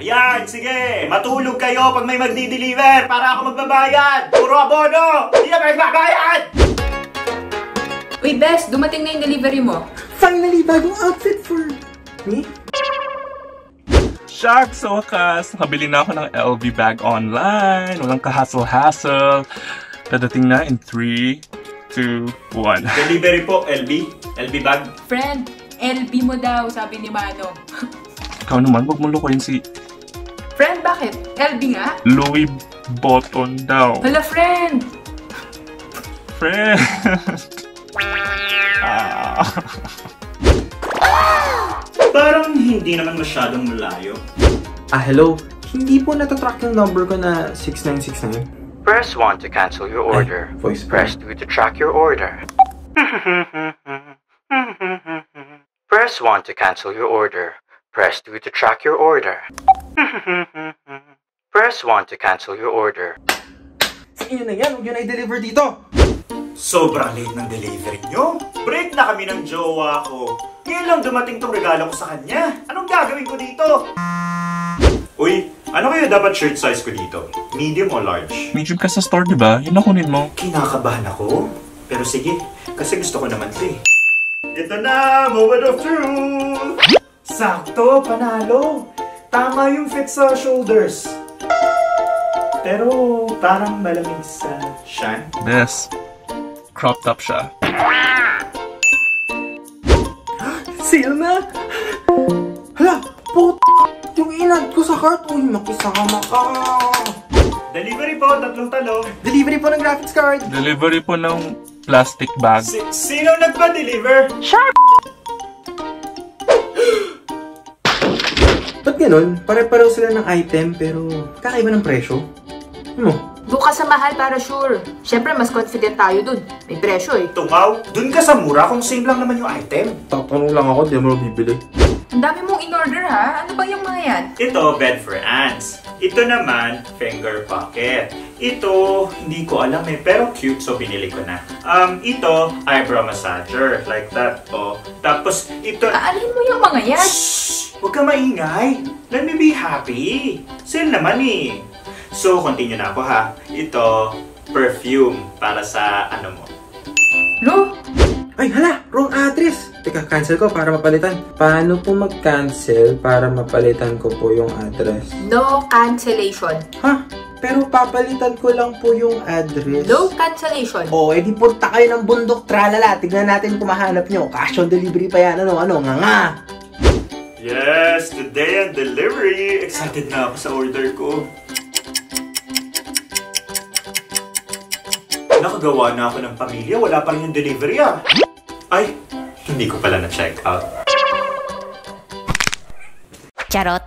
Ayan, sige! Matulog kayo pag may magdi-deliver para ako magbabayad! Puro abono! Hindi na magbabayad! Uy, Bes, dumating na yung delivery mo. Finally, bagong outfit for me? Shucks, sa wakas, nakabili na ako ng LV bag online. Walang ka-hassle-hassle. Dadating na in 3, 2, 1. Delivery po, LB. LB bag. Friend, LB mo daw, sabi ni Manong. Ikaw naman, huwag mo lukuin si Friend, bakit? LB nga? Louis Vuitton daw. Hala, friend! Friend! Parang hindi naman masyadong malayo. Hello? Hindi po natatrack yung number ko na 6969. Press 1 to cancel your order. Voice Press 2 to track your order. Press 1 to cancel your order. Press 2 to track your order. Press 1 to cancel your order. Sa inyo na yan, huwag yun na i-deliver dito! Sobrang late ng delivery nyo. Break na kami ng jowa ko. Ngayon lang dumating tong regalo ko sa kanya. Anong gagawin ko dito? Uy, ano kaya dapat shirt size ko dito? Medium o large? Medium ka sa store, di ba? Yun na kunin mo. Kinakabahan ako. Pero sige, kasi gusto ko naman ito eh. Ito na, moment of truth! Sakto, panalo! Tama yung fit sa shoulders. Pero parang malamig sa shan. Bes, cropped up siya. Sale na! Hala! Yung inad ko sa cart! Uy, makisama ka! Delivery po, 3 talong. Delivery po ng graphics card! Delivery po ng plastic bag. Sino nagpa-deliver? Ba't ganun? Pare-pareho sila ng item pero kakaiba ng presyo. Ano? Doon ka sa mahal para sure. Siyempre, mas confident tayo dun. May presyo eh. Tungaw, dun ka sa mura kung same lang naman yung item. Tatanong lang ako, di mo bibili. Ang dami mong in-order ha? Ano ba yung mga yan? Ito, bed for ants. Ito naman, finger pocket. Ito, hindi ko alam eh, pero cute so binili ko na. Ito, eyebrow massager, like that. Oh. Tapos, ito... Aalin mo yung mga yan? Shhh! Huwag ka maingay. Let me be happy. Sale naman eh. So, continue na ako ha. Ito, perfume para sa ano mo. Lo? Ay, hala! Wrong address! Teka, cancel ko para mapalitan. Paano po mag-cancel para mapalitan ko po yung address? No cancellation. Ha? Pero papalitan ko lang po yung address. No cancellation. Oh, edi punta kayo ng bundok, tralala. Tignan natin kung mahanap nyo. Cash on delivery pa yan. Ano, nga. Yes, today and delivery. Excited na ako sa order ko. Nakagawa na ako ng pamilya, wala pa rin yung delivery ah. Ay, hindi ko pala na-check out. Charot.